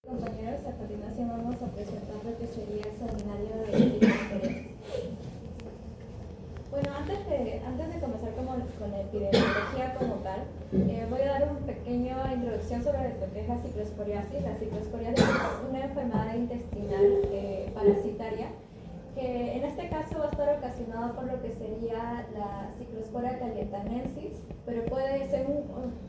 Compañeros, a continuación vamos a presentar lo que sería el seminario de epidemiología. Bueno, antes de comenzar con la epidemiología como tal, voy a dar una pequeña introducción sobre lo que es la ciclosporiasis. La ciclosporiasis es una enfermedad intestinal parasitaria que en este caso va a estar ocasionada por lo que sería la Cyclospora cayetaniensis, pero según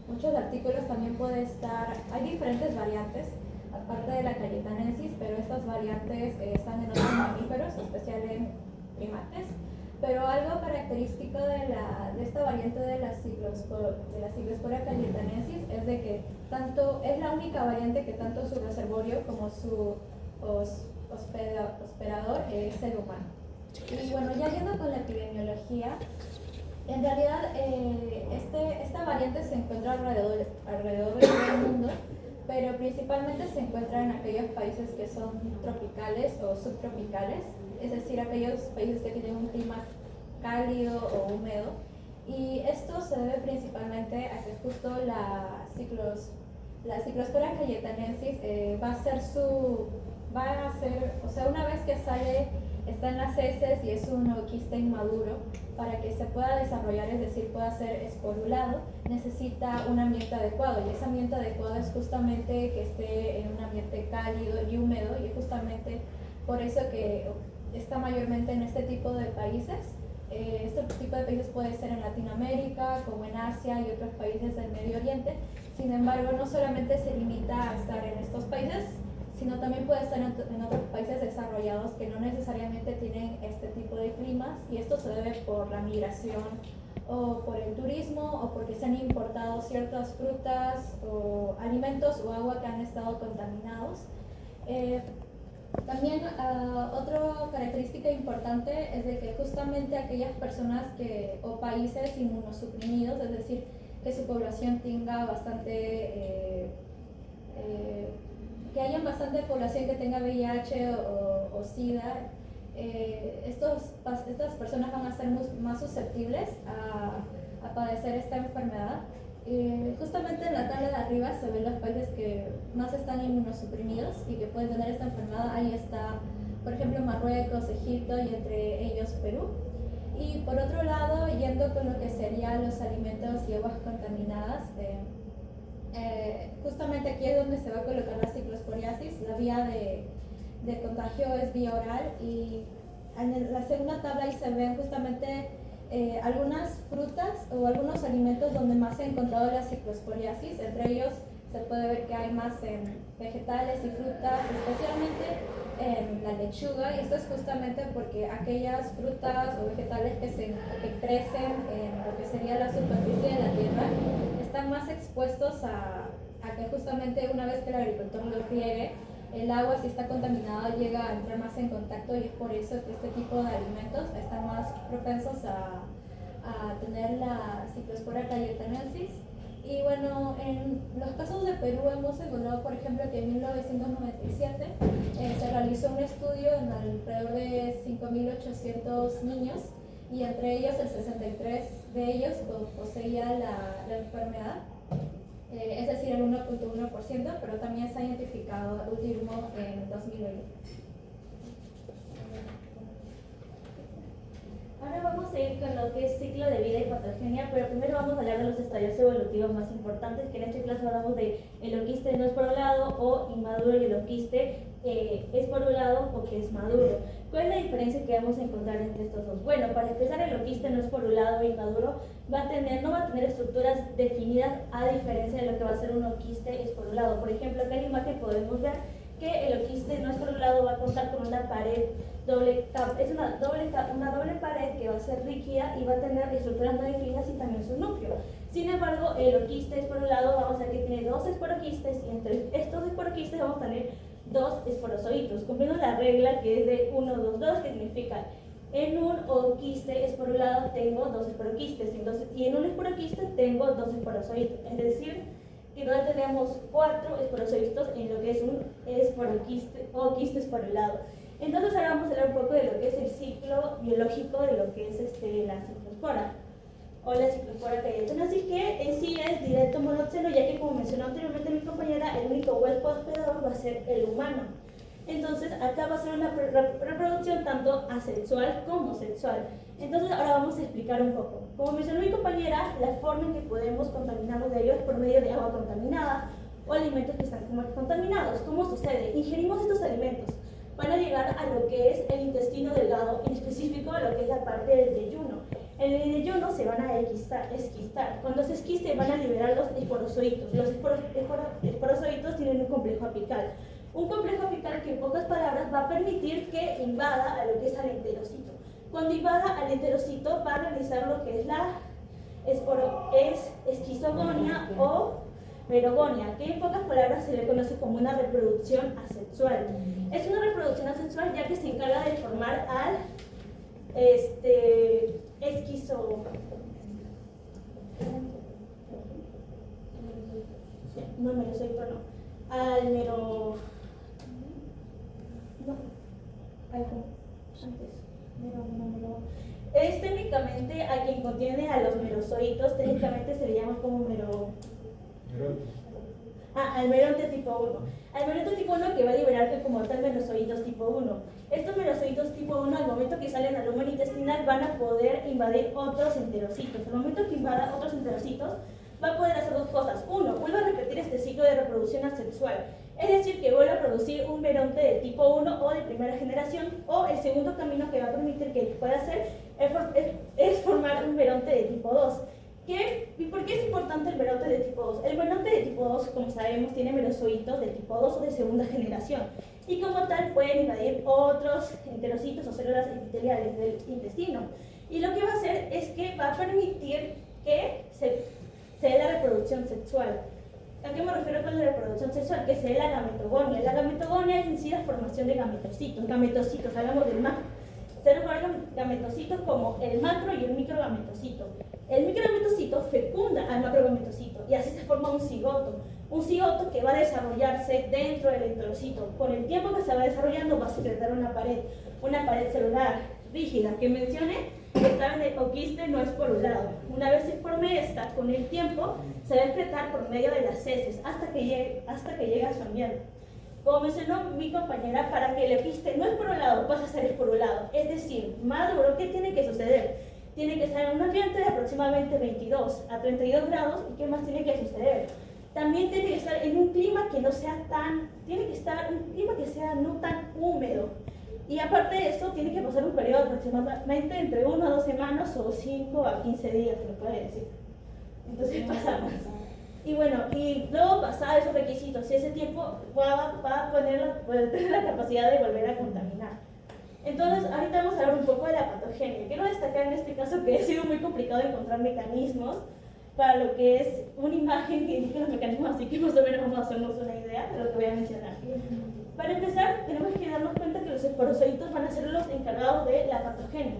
muchos artículos también puede estar, hay diferentes variantes aparte de la cayetaniensis, pero estas variantes están en otros mamíferos, en especial en primates. Pero algo característico de esta variante de la Cyclospora cayetaniensis es de que es la única variante que tanto su reservorio como su hospedador es el humano. Y bueno, ya yendo con la epidemiología, en realidad esta variante se encuentra alrededor de todo el mundo, pero principalmente se encuentra en aquellos países que son tropicales o subtropicales, es decir, aquellos países que tienen un clima cálido o húmedo. Y esto se debe principalmente a que justo la Cyclospora cayetaniensis una vez que sale, está en las heces y es un ooquiste inmaduro, para que se pueda desarrollar, es decir, pueda ser esporulado, necesita un ambiente adecuado, y ese ambiente adecuado es justamente que esté en un ambiente cálido y húmedo, y justamente por eso que está mayormente en este tipo de países. Este tipo de países puede ser en Latinoamérica, como en Asia y otros países del Medio Oriente. Sin embargo, no solamente se limita a estar en estos países, sino también puede estar en otros países desarrollados que no necesariamente tienen este tipo de climas, y esto se debe por la migración o por el turismo o porque se han importado ciertas frutas o alimentos o agua que han estado contaminados. También otra característica importante es de que justamente aquellas personas o países inmunosuprimidos, es decir, que su población tenga que haya bastante población que tenga VIH o SIDA, estas personas van a ser más susceptibles a padecer esta enfermedad. Justamente en la tabla de arriba se ven los países que más están inmunosuprimidos y que pueden tener esta enfermedad. Ahí está, por ejemplo, Marruecos, Egipto y entre ellos Perú. Y por otro lado, yendo con lo que serían los alimentos y aguas contaminadas, justamente aquí es donde se va a colocar la ciclosporiasis. La vía de contagio es vía oral, y en la segunda tabla ahí se ven justamente algunas frutas o algunos alimentos donde más se ha encontrado la ciclosporiasis. Entre ellos se puede ver que hay más en vegetales y frutas, especialmente en la lechuga, y esto es justamente porque aquellas frutas o vegetales que crecen en lo que sería la superficie de la tierra están más expuestos a que justamente una vez que el agricultor lo riegue, el agua, si está contaminada, llega a entrar más en contacto, y es por eso que este tipo de alimentos están más propensos a tener la Cyclospora cayetaniensis. Y bueno, en los casos de Perú hemos encontrado, por ejemplo, que en 1997 se realizó un estudio en alrededor de 5.800 niños, y entre ellos el 63 de ellos poseía la enfermedad, es decir, el 1.1%, pero también se ha identificado el último en 2020. Ahora vamos a ir con lo que es ciclo de vida y patogenia, pero primero vamos a hablar de los estadios evolutivos más importantes, que en este caso hablamos de el ooquiste no esporulado o inmaduro, y el ooquiste esporulado o que es maduro. ¿Cuál es la diferencia que vamos a encontrar entre estos dos? Bueno, para empezar, el ooquiste no esporulado o inmaduro no va a tener estructuras definidas, a diferencia de lo que va a ser un ooquiste esporulado. Por ejemplo, acá en la imagen podemos ver que el ooquiste no esporulado va a contar con una pared es una doble pared que va a ser rígida y va a tener estructuras no definidas y también su núcleo. Sin embargo, el ooquiste esporulado vamos a ver que tiene dos esporoquistes, y entre estos esporoquistes vamos a tener dos esporozoitos, cumpliendo la regla que es de 1, 2, 2, que significa en un ooquiste esporulado tengo dos esporoquistes, entonces, y en un esporoquiste tengo dos esporozoitos, es decir, que no tenemos 4 esporozoitos en lo que es un ooquiste esporulado. Entonces ahora vamos a hablar un poco de lo que es el ciclo biológico de lo que es la ciclospora. o la ciclospora cayetana. Así que en sí es directo monóxido, ya que como mencionó anteriormente mi compañera, el único huésped hospedador va a ser el humano. Entonces acá va a ser una reproducción tanto asexual como sexual. Entonces ahora vamos a explicar un poco. Como mencionó mi compañera, la forma en que podemos contaminarnos de ellos es por medio de agua contaminada o alimentos que están contaminados. ¿Cómo sucede? Ingerimos estos alimentos, van a llegar a lo que es el intestino delgado, en específico a lo que es la parte del yeyuno. En el yeyuno se van a esquistar. Cuando se esquiste van a liberar los esporozoitos. Los esporozoitos tienen un complejo apical. Un complejo apical que en pocas palabras va a permitir que invada a lo que es al enterocito. Cuando invada al enterocito va a realizar lo que es la esquizogonia o merogonia, que en pocas palabras se le conoce como una reproducción asexual. Es una reproducción asexual ya que se encarga de formar al no, merozoito no. Al mero... No. Algo. Antes. Es técnicamente a quien contiene a los merozoitos, técnicamente se le llama como al meronte tipo 1. Al meronte tipo 1 que va a liberar como tal merozoitos tipo 1. Estos merozoitos tipo 1 al momento que salen al lumen intestinal van a poder invadir otros enterocitos. Al momento que invada otros enterocitos va a poder hacer dos cosas. Uno, vuelve a repetir este ciclo de reproducción asexual. Es decir, que vuelve a producir un meronte de tipo 1 o de primera generación, o el segundo camino que va a permitir que pueda hacer es formar un meronte de tipo 2. ¿Y por qué es importante el meronte de tipo 2? El meronte de tipo 2, como sabemos, tiene merozoitos de tipo 2 o de segunda generación, y como tal pueden invadir otros enterocitos o células epiteliales del intestino. Y lo que va a hacer es que va a permitir que se dé la reproducción sexual. ¿A qué me refiero con la reproducción sexual? Que se dé la gametogonia. La gametogonia es en sí la formación de gametocitos, hablamos del macro. Se refieren gametocitos como el macro y el microgametocito. El microgametocito fecunda al macrogametocito y así se forma un cigoto. Un cigoto que va a desarrollarse dentro del enterocito. Con el tiempo que se va desarrollando va a secretar una pared celular rígida que mencioné. Estar en el oquiste no es por un lado. Una vez se forme esta, con el tiempo se va a excretar por medio de las heces hasta que llegue a su amianto. Como mencionó mi compañera, para que el oquiste no es por un lado, pasa a ser es por un lado. Es decir, maduro, ¿qué tiene que suceder? Tiene que estar en un ambiente de aproximadamente 22 a 32 grados. ¿Y qué más tiene que suceder? También tiene que estar en un clima que no sea tiene que estar un clima que sea no tan húmedo. Y aparte de eso, tiene que pasar un periodo aproximadamente entre 1 a 2 semanas o 5 a 15 días, se lo puede decir. Entonces pasamos. Y bueno, y luego pasar esos requisitos, y ese tiempo va a tener la capacidad de volver a contaminar. Entonces, ahorita vamos a hablar un poco de la patogenia. Quiero destacar en este caso que ha sido muy complicado encontrar mecanismos para lo que es una imagen que indique los mecanismos, así que más o menos vamos a hacernos una idea de lo que voy a mencionar. Para empezar, tenemos que darnos cuenta que los esporozoitos van a ser los encargados de la patogenia,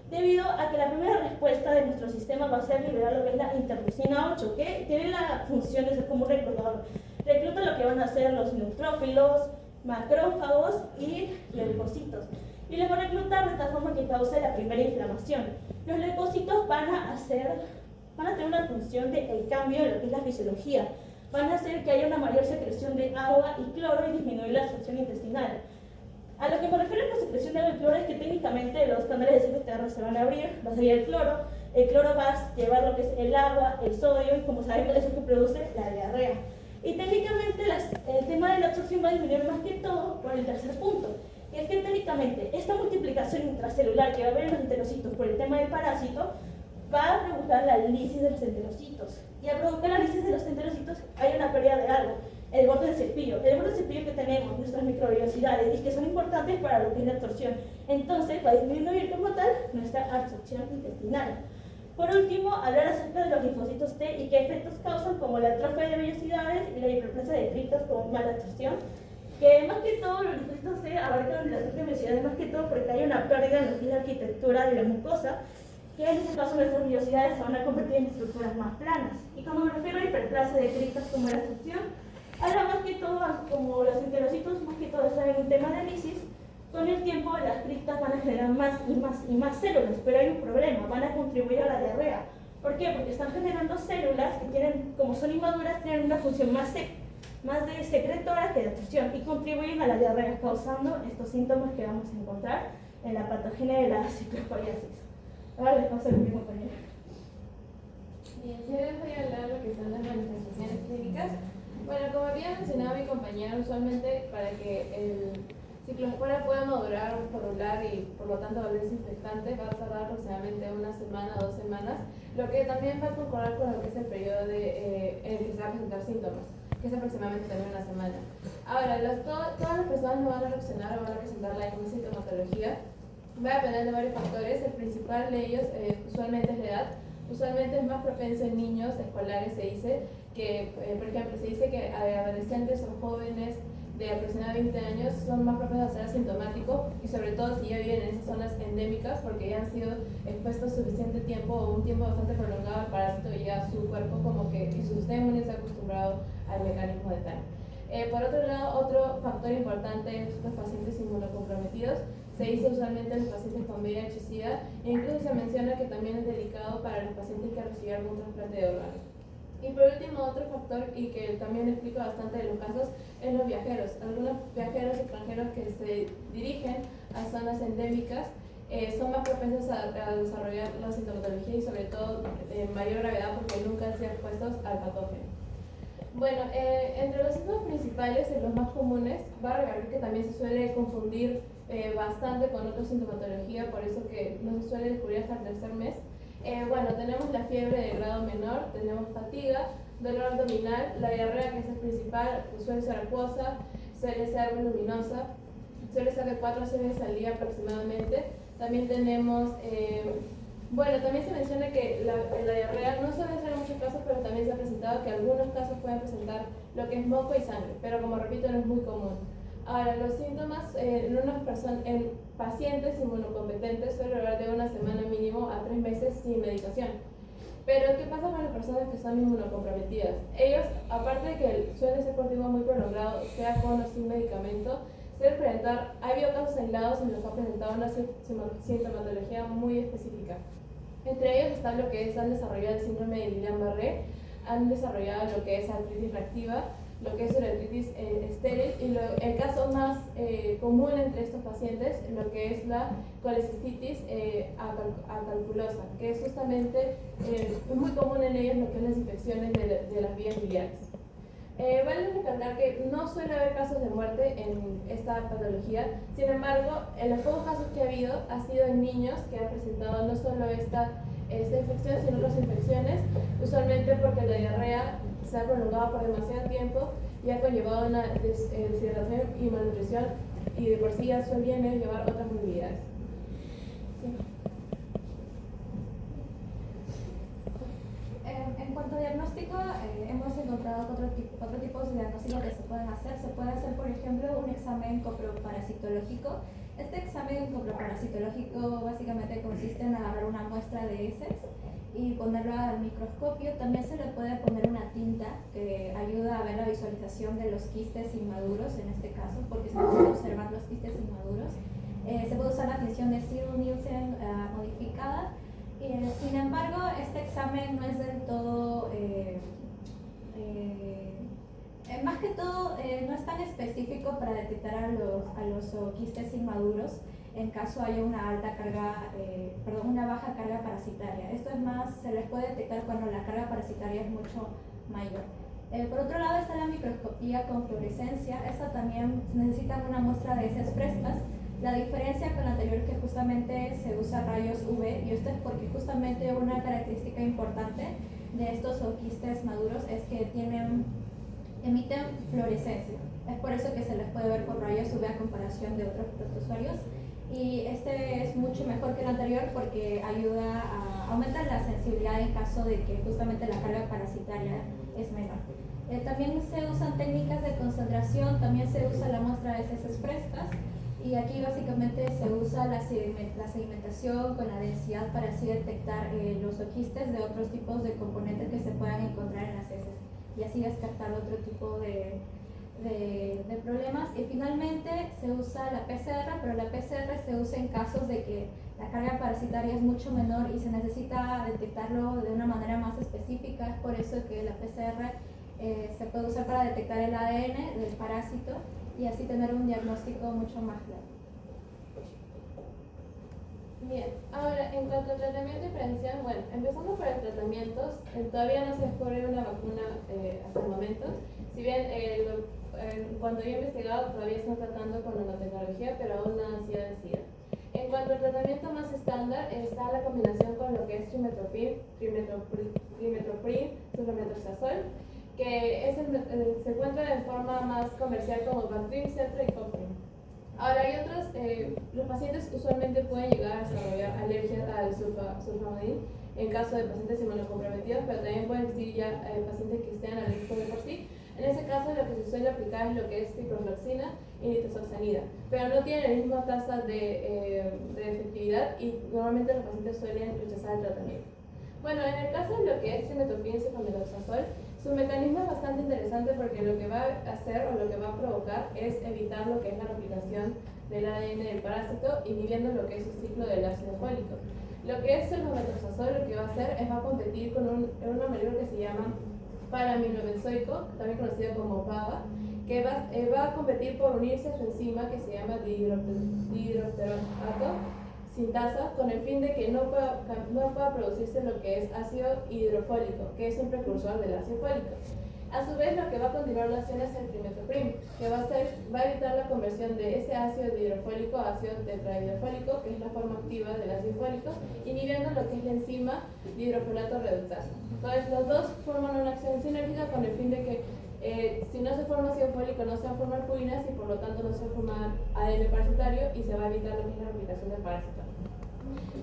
debido a que la primera respuesta de nuestro sistema va a ser liberar lo que es la interleucina 8, que tiene la función de ser como un reclutador. Recluta lo que van a hacer los neutrófilos, macrófagos y leucocitos. Y los va a reclutar de tal forma que cause la primera inflamación. Los leucocitos van a tener una función del cambio de lo que es la fisiología. Van a hacer que haya una mayor secreción de agua y cloro y disminuir la absorción intestinal. A lo que me refiero con secreción de agua y cloro es que técnicamente los canales de CFTR se van a abrir, va a salir el cloro va a llevar lo que es el agua, el sodio, y como sabemos eso es lo que produce la diarrea. Y técnicamente el tema de la absorción va a disminuir más que todo por el tercer punto, que es que técnicamente esta multiplicación intracelular que va a haber en los enterocitos por el tema del parásito va a provocar la lisis de los enterocitos. Y al provocar la lisis de los enterocitos hay una pérdida de algo, el borde del cepillo. El borde del cepillo que tenemos, nuestras microvellosidades, y que son importantes para lo que es la absorción. Entonces va a disminuir como tal nuestra absorción intestinal. Por último, hablar acerca de los linfocitos T y qué efectos causan, como la atrofia de vellosidades y la hiperplasia de criptas como mala absorción. Que más que todo los linfocitos T abarcan la atrofia de vellosidades más que todo porque hay una pérdida en lo que es la arquitectura de la mucosa, que en este caso nuestras vellosidades se van a convertir en estructuras más planas. Y cuando me refiero a hiperplasia de criptas como la absorción, ahora más que todo, como los enterocitos más que todo están en un tema de lisis, con el tiempo las criptas van a generar más y más células, pero hay un problema, van a contribuir a la diarrea. ¿Por qué? Porque están generando células que tienen, como son inmaduras, tienen una función más de secretora que de absorción y contribuyen a la diarrea, causando estos síntomas que vamos a encontrar en la patogenia de la ciclosporiasis. Ahora les paso a mi compañera. Bien, yo les voy a hablar de lo que son las manifestaciones clínicas. Bueno, como había mencionado mi compañera, usualmente para que el ciclospora pueda madurar por un lado y por lo tanto volverse infectante va a tardar aproximadamente una semana o 2 semanas, lo que también va a concordar con lo que es el periodo en el que se va a presentar síntomas, que es aproximadamente también una semana. Ahora, todas las personas no van a reaccionar o van a presentar la misma sintomatología. Va a depender de varios factores. El principal de ellos usualmente es la edad. Usualmente es más propenso en niños escolares, se dice que, por ejemplo, se dice que adolescentes o jóvenes de aproximadamente 20 años son más propensos a ser asintomáticos y sobre todo si ya viven en esas zonas endémicas porque ya han sido expuestos suficiente tiempo o un tiempo bastante prolongado al parásito y ya su cuerpo como que y su sistema inmune se ha acostumbrado al mecanismo de tal. Por otro lado, otro factor importante es los pacientes inmunocomprometidos. Se dice usualmente en los pacientes con VIH-Sida e incluso se menciona que también es delicado para los pacientes que reciben algún trasplante de órganos. Y por último, otro factor y que también explica bastante de los casos es los viajeros. Algunos viajeros extranjeros que se dirigen a zonas endémicas son más propensos a desarrollar la sintomatología y sobre todo mayor gravedad porque nunca han sido expuestos al patógeno. Bueno, entre los síntomas principales, los más comunes, va a revelar que también se suele confundir bastante con otra sintomatología, por eso que no se suele descubrir hasta el tercer mes. Bueno, tenemos la fiebre de grado menor, tenemos fatiga, dolor abdominal, la diarrea, que es el principal, pues suele ser acuosa, suele ser voluminosa, suele ser de 4 a 6 veces al día aproximadamente. También tenemos, bueno, también se menciona que la diarrea no suele ser en muchos casos, pero también se ha presentado que algunos casos pueden presentar lo que es moco y sangre, pero como repito, no es muy común. Ahora, los síntomas en pacientes inmunocompetentes suele durar de una semana mínimo a 3 meses sin medicación. Pero, ¿qué pasa con las personas que son inmunocomprometidas? Ellos, aparte de que suele ser por tiempo muy prolongado, sea con o sin medicamento, suele presentar, ha habido casos aislados en los que ha presentado una sintomatología muy específica. Entre ellos está lo que es, han desarrollado el síndrome de Guillain-Barré, han desarrollado lo que es artritis reactiva, lo que es uretritis estéril y el caso más común entre estos pacientes, lo que es la colecistitis acalculosa, que es justamente muy común en ellos lo que es las infecciones de las vías biliares. Vale recalcar que no suele haber casos de muerte en esta patología, sin embargo, en los pocos casos que ha habido ha sido en niños que han presentado no solo esta infección, sino otras infecciones, usualmente porque la diarrea se ha prolongado por demasiado tiempo y ha conllevado una deshidratación y malnutrición y de por sí ya suelen llevar otras morbilidades. Sí. En cuanto a diagnóstico, hemos encontrado cuatro tipos de diagnóstico que se pueden hacer. Se puede hacer, por ejemplo, un examen coproparasitológico. Este examen coproparasitológico básicamente consiste en agarrar una muestra de heces y ponerlo al microscopio. También se le puede poner una tinta que ayuda a ver la visualización de los quistes inmaduros, en este caso, porque se pueden observar los quistes inmaduros. Se puede usar la función de Ziru-Nielsen modificada. Sin embargo, este examen no es del todo, más que todo, no es tan específico para detectar a los quistes inmaduros en caso haya una una baja carga parasitaria. Esto es más, se les puede detectar cuando la carga parasitaria es mucho mayor. Por otro lado está la microscopía con fluorescencia. Esta también necesita una muestra de heces frescas. La diferencia con la anterior es que justamente se usa rayos UV y esto es porque justamente una característica importante de estos quistes maduros es que emiten fluorescencia. Es por eso que se les puede ver con rayos UV a comparación de otros protozoarios. Y este es mucho mejor que el anterior porque ayuda a aumentar la sensibilidad en caso de que justamente la carga parasitaria es menor. También se usan técnicas de concentración, también se usa la muestra de heces frescas y aquí básicamente se usa la sedimentación con la densidad para así detectar los quistes de otros tipos de componentes que se puedan encontrar en las heces y así descartar otro tipo de problemas. Y finalmente se usa la PCR, pero la PCR se usa en casos de que la carga parasitaria es mucho menor y se necesita detectarlo de una manera más específica. Es por eso que la PCR se puede usar para detectar el ADN del parásito y así tener un diagnóstico mucho más claro. Bien, ahora en cuanto al tratamiento y prevención, bueno, empezando por el tratamiento, todavía no se descubre una vacuna hasta el momento. Si bien cuando yo he investigado todavía están tratando con nanotecnología, pero aún no ha sido decidida. En cuanto al tratamiento más estándar, está la combinación con lo que es trimetopril, sulfamethoxazol, que se encuentra de forma más comercial como Bactrim, Cetro y Coprim. Ahora hay otros, los pacientes usualmente pueden llegar a desarrollar alergias al sulfamadín en caso de pacientes inmunocomprometidos, pero también pueden existir ya pacientes que sean alérgicos de por sí. En ese caso lo que se suele aplicar es lo que es ciprofloxacina y nitazoxanida, pero no tienen la misma tasa de efectividad y normalmente los pacientes suelen rechazar el tratamiento. Bueno, en el caso de lo que es trimetopril y sulfamethoxazol, su mecanismo es bastante interesante porque lo que va a hacer o lo que va a provocar es evitar lo que es la replicación del ADN del parásito, inhibiendo lo que es el ciclo del ácido fólico. Lo que es sulfamethoxazol lo que va a hacer es va a competir con un molécula que se llama paramilobenzoico, también conocido como PABA, que va a competir por unirse a su enzima que se llama dihidroteroato sintasa, con el fin de que no pueda producirse lo que es ácido hidrofólico, que es un precursor del ácido fólico. A su vez, lo que va a continuar la acción es el trimetopril, que va a evitar la conversión de ese ácido dihidrofólico a ácido tetrahidrofólico, que es la forma activa del ácido fólico, inhibiendo lo que es la enzima dihidrofolato reductasa. Entonces, los dos forman una acción sinérgica con el fin de que si no se forma ácido fólico no se va a formar purinas y por lo tanto no se va a formar ADN parasitario y se va a evitar lo que es la replicación del parásito.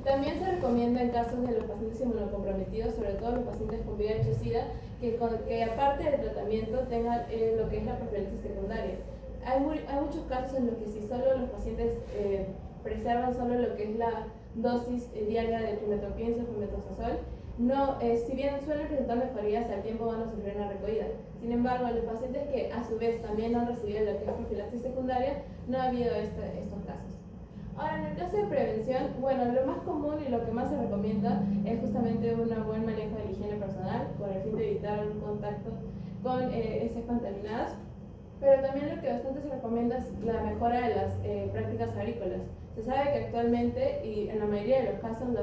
También se recomienda en casos de los pacientes inmunocomprometidos, sobre todo los pacientes con VIH-Sida, que aparte del tratamiento tengan lo que es la profilaxis secundaria. Hay muchos casos en los que si solo los pacientes preservan solo lo que es la dosis diaria de trimetopril y sulfamethoxazol, si bien suelen presentar mejorías, al tiempo van a sufrir una recaída. Sin embargo, en los pacientes que a su vez también han recibido lo que es profilaxis secundaria, no ha habido estos casos. Ahora, en el caso de prevención, bueno, lo más común y lo que más se recomienda es justamente un buen manejo de la higiene personal con el fin de evitar un contacto con heces contaminadas, pero también lo que bastante se recomienda es la mejora de las prácticas agrícolas. Se sabe que actualmente, y en la mayoría de los casos, en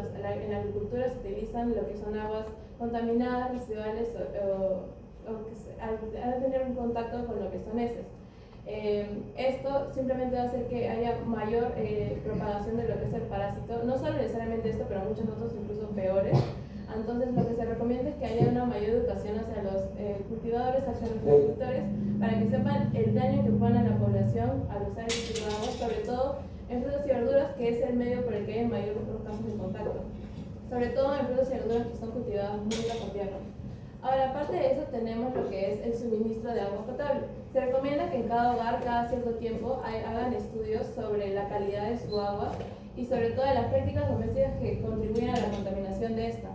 la agricultura se utilizan lo que son aguas contaminadas, residuales o que al tener un contacto con lo que son heces. Esto simplemente va a hacer que haya mayor propagación de lo que es el parásito, no solo necesariamente esto, pero muchos otros incluso peores. Entonces lo que se recomienda es que haya una mayor educación hacia los cultivadores, hacia los agricultores, para que sepan el daño que ponen a la población al usar este tipo de agua, sobre todo en frutas y verduras, que es el medio por el que hay mayor casos de contacto, sobre todo en frutas y verduras que son cultivadas muy bajo tierra. Ahora, aparte de eso, tenemos lo que es el suministro de agua potable. Se recomienda que en cada hogar, cada cierto tiempo, hagan estudios sobre la calidad de su agua y sobre todo de las prácticas domésticas que contribuyen a la contaminación de esta.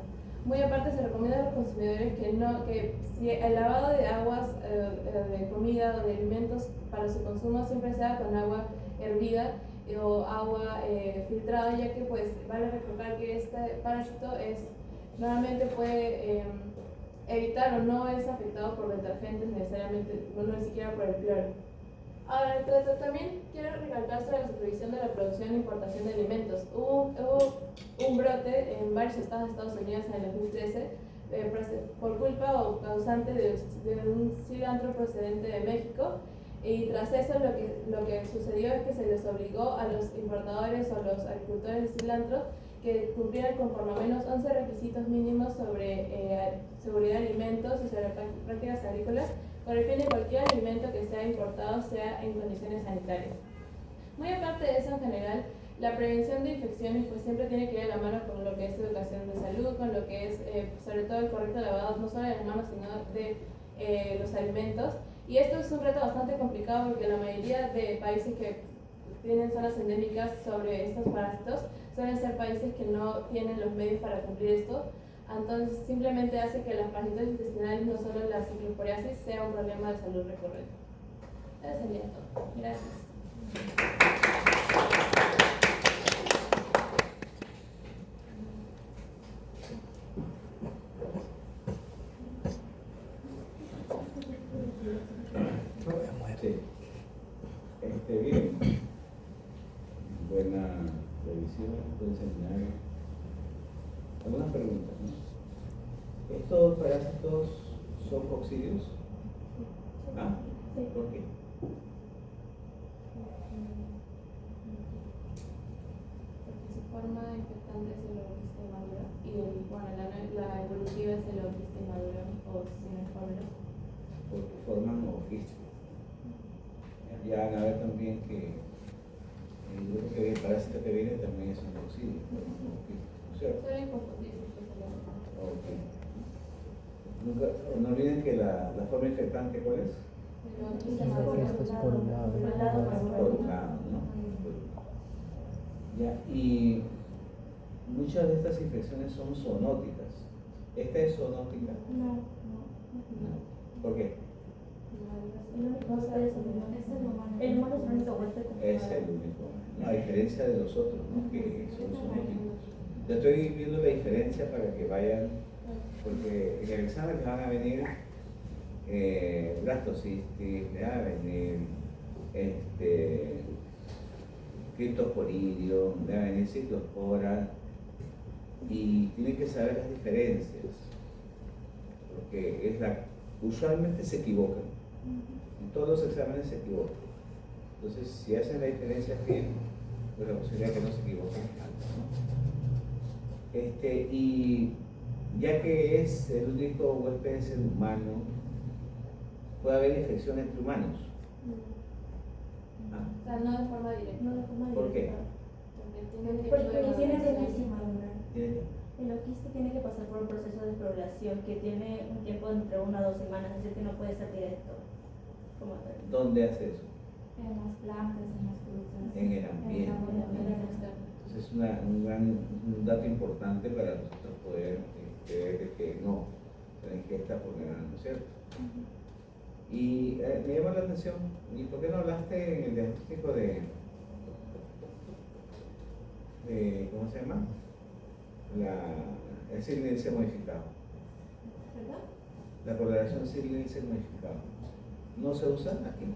Muy aparte, se recomienda a los consumidores que si el lavado de aguas de comida o de alimentos para su consumo siempre sea con agua hervida o agua filtrada, ya que pues vale recordar que este parásito normalmente puede evitar o no es afectado por detergentes necesariamente, no ni siquiera por el cloro. Ahora, también quiero recalcar sobre la supervisión de la producción e importación de alimentos. Hubo un brote en varios estados de Estados Unidos en el 2013 por culpa o causante de un cilantro procedente de México, y tras eso lo que sucedió es que se les obligó a los importadores o a los agricultores de cilantro que cumplieran con por lo menos 11 requisitos mínimos sobre seguridad de alimentos y sobre prácticas agrícolas, con el fin de que cualquier alimento que sea importado sea en condiciones sanitarias. Muy aparte de eso, en general, la prevención de infecciones pues siempre tiene que ir de la mano con lo que es educación de salud, con lo que es sobre todo el correcto lavado, no solo de las manos, sino de los alimentos. Y esto es un reto bastante complicado porque la mayoría de países que tienen zonas endémicas sobre estos parásitos suelen ser países que no tienen los medios para cumplir esto. Entonces simplemente hace que las parasitosis intestinales, no solo la ciclosporiasis, sea un problema de salud recurrente. Eso sería todo. Gracias. buena revisión, buen seminario. Algunas preguntas, ¿no? ¿Estos parásitos son coccidios? ¿Ah? Sí. ¿Por qué? Porque su forma infectante es el ovoquista inmaduro y la evolutiva es el ovoquista inmaduro o cineformes. Porque forman ovoquistas. Ya van a ver también que el grupo que el parásito que viene también es un coccidio, forman ovoquistas, ¿no es cierto? Suelen confundirse especialmente. Ok. Nunca, no olviden que la forma infectante, ¿cuál es? El ovoquista Es inmaduro. por un lado. Por un lado, Por un lado, ¿no? Ya, y muchas de estas infecciones son zoonóticas. ¿Esta es zoonótica? No. ¿Por qué? El único es el humano. El humano es el único huésped. Es el único. No, a diferencia de los otros, ¿no? Que son zoonóticos. Yo estoy viendo la diferencia para que vayan, porque en el examen les van a venir blastocistis, les van a venir Cryptosporidium, les van a venir Cyclospora, y tienen que saber las diferencias, porque usualmente se equivocan, en todos los exámenes se equivocan. Entonces, si hacen la diferencia bien, pues la posibilidad de que no se equivoquen es alta, ¿no? Y ya que es el único huésped es el humano, puede haber infección entre humanos. Ah, O sea, no de forma directa. No de forma ¿por qué? directa. Porque Porque tiene maduración. tiempo madurar. ¿tiene? El oquiste tiene que pasar por un proceso de floración que tiene un tiempo entre 1 a 2 semanas, es decir, que no puede ser directo. Como tal. ¿Dónde hace eso? En las plantas, en las frutas. En el ambiente. Entonces es un dato importante para nosotros poder ver de que no, tienen que estar vulnerando, ¿no es cierto? Y me llama la atención, ¿y por qué no hablaste en el diagnóstico de ¿cómo se llama? El Signilce modificado. ¿Verdad? La coloración Signilce modificado. ¿No se usa aquí?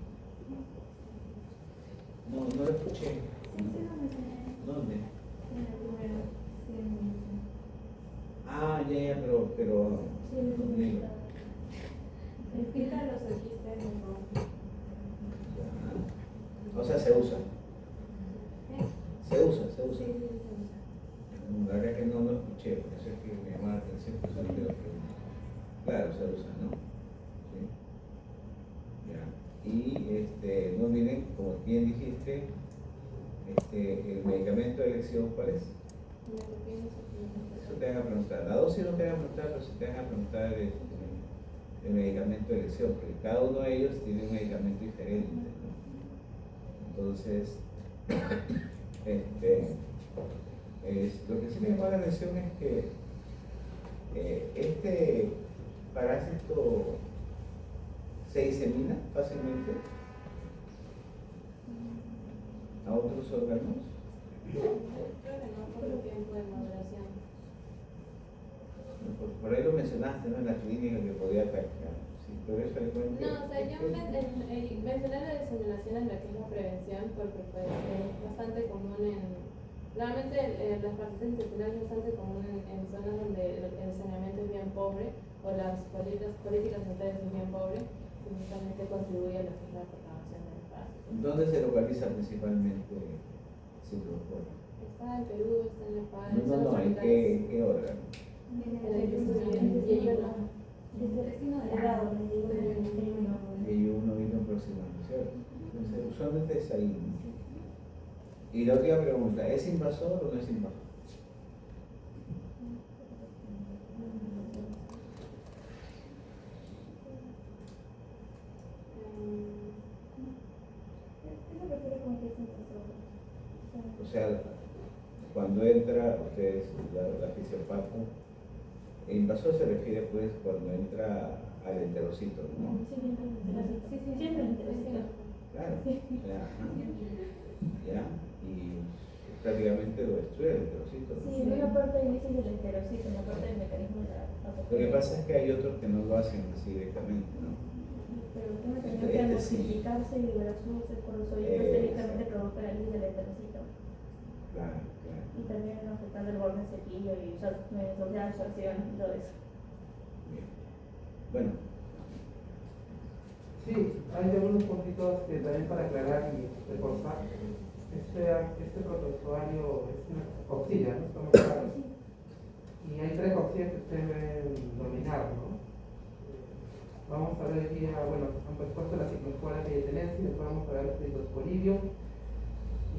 No lo escuché. Sí, lo mencioné ¿Dónde? en el primero. Sí, Ah, ya, pero Sí, es ¿dónde? limitado. Explica los oquistes en O sea, se usa. ¿Eh? Se usa. Sí, sí, se usa. La verdad que no lo escuché, por eso es que me llama la atención, pues no creo que. Claro, se usa, ¿no? Sí. Ya. Y no olviden, como bien dijiste, el medicamento de elección, ¿cuál es? Eso te van a preguntar. La dosis no te van a preguntar, pero sí te van a preguntar el medicamento de elección, porque cada uno de ellos tiene un medicamento diferente, ¿no? Entonces, lo que sí me llama la atención es que este parásito se disemina fácilmente a otros órganos. Creo que no por el tiempo de maduración. Por ahí lo mencionaste, ¿no? En la clínica que podía atacar. Sí, pero es frecuente. No, o sea, yo mencioné la diseminación en lo que es la prevención porque pues, es bastante común realmente las parasitas intestinales es bastante común en zonas donde el saneamiento es bien pobre o las políticas sanitarias es bien pobre y justamente contribuye a la propagación del parásito. ¿Dónde se localiza principalmente Ciclospora? Está en Perú, está en Nepal, No, ¿en qué órgano? En el intestino Delgado, Y uno vino aproximando, ¿cierto? Entonces, usualmente es ahí, ¿no? Y la última pregunta, ¿es invasor o no es invasor? O sea, cuando entra, ustedes, la fisiopata, el invasor se refiere pues cuando entra al enterocito, ¿no? Sí, siempre el enterocito. Claro, ya, y prácticamente lo destruye el enterocito, ¿no? Sí, en una parte inicia del enterocito, en la parte del mecanismo de la Lo que pasa es que hay otros que no lo hacen así directamente, ¿no? Pero tiene que multiplicarse y liberar su corrosor y pues técnicamente provoca la luz del enterocito. el cepillo y usar métodos de absorción y todo eso. Bien. Bueno, Sí, hay algunos puntitos que también para aclarar y reforzar. Este protozoario es una auxilia, ¿no? Estamos claros. Y hay 3 auxilios que ustedes deben dominar, ¿no? Vamos a ver aquí, bueno, han puesto la ciclospora que tenencia, después vamos a ver el ciclosporidium,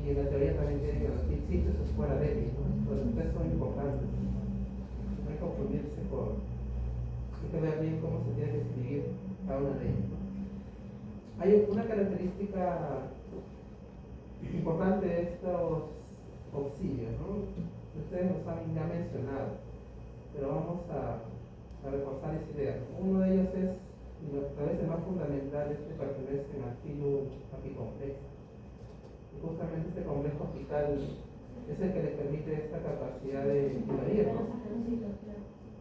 y en la teoría también tienen la ciclospora débil, ¿no? Los 3 son importantes. No hay que confundirse hay que ver bien cómo se tiene que escribir cada una de ellas, ¿no? Hay una característica importante de estos auxilios, ¿no? Ustedes nos han ya mencionado, pero vamos a reforzar esa idea. Uno de ellos es, y tal vez el más fundamental, es que pertenecen al filo apicomplejo. Y justamente este complejo apical es el que le permite esta capacidad de invadir, ¿no?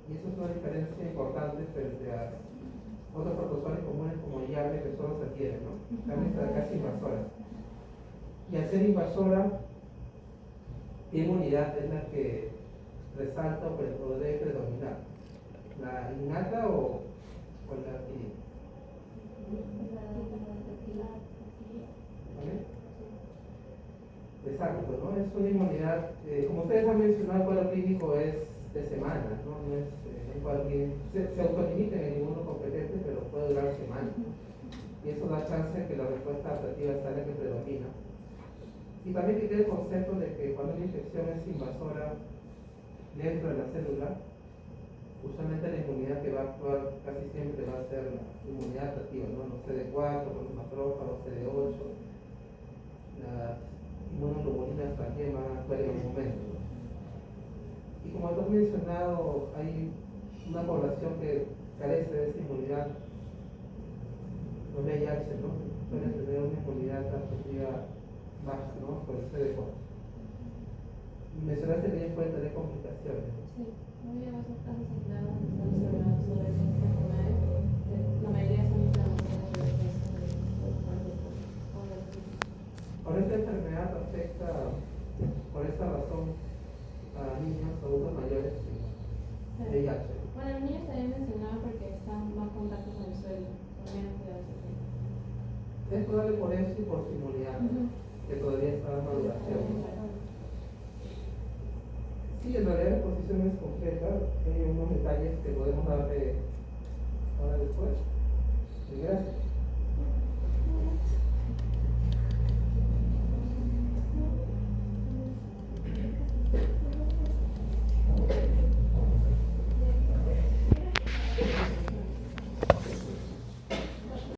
Y eso es una diferencia importante frente a otros protozoarios comunes como llave que solo se adhieren, ¿no? También está casi invasora. Y al ser invasora, ¿qué inmunidad es la que resalta o debe predominar? ¿La innata o la adquirida? ¿Vale? Exacto, ¿no? Es una inmunidad, como ustedes han mencionado, el cuadro clínico es de semanas, ¿no? No es un cuadro que se autolimita en el inmunocompetente, pero puede durar semanas. Y eso da chance de que la respuesta adaptativa sea la que predomina. Y también que quede el concepto de que cuando una infección es invasora dentro de la célula, usualmente la inmunidad que va a actuar casi siempre va a ser la inmunidad adaptativa, ¿no? Los CD4, los macrófagos, CD8, las inmunoglobulinas también van a actuar en un momento, ¿no? Y como tú has mencionado, hay una población que carece de esa inmunidad, los VIH, ¿no? Suelen tener una inmunidad adaptativa baja, ¿no? Por el CD4. Mencionaste que ellos pueden tener complicaciones. Sí, muy bien, esos casos aislados están observados sobre estas enfermedades. La mayoría son inflamaciones de Ahora esta enfermedad afecta, por esta razón, a niños, adultos mayores y VIH. Bueno, los niños también mencionaba porque están más contacto con el suelo, con menos cuidados. Es probable por eso y por su inmunidad, que todavía está en maduración. Sí, en realidad la exposición es completa, hay unos detalles que podemos darle ahora después. Y gracias.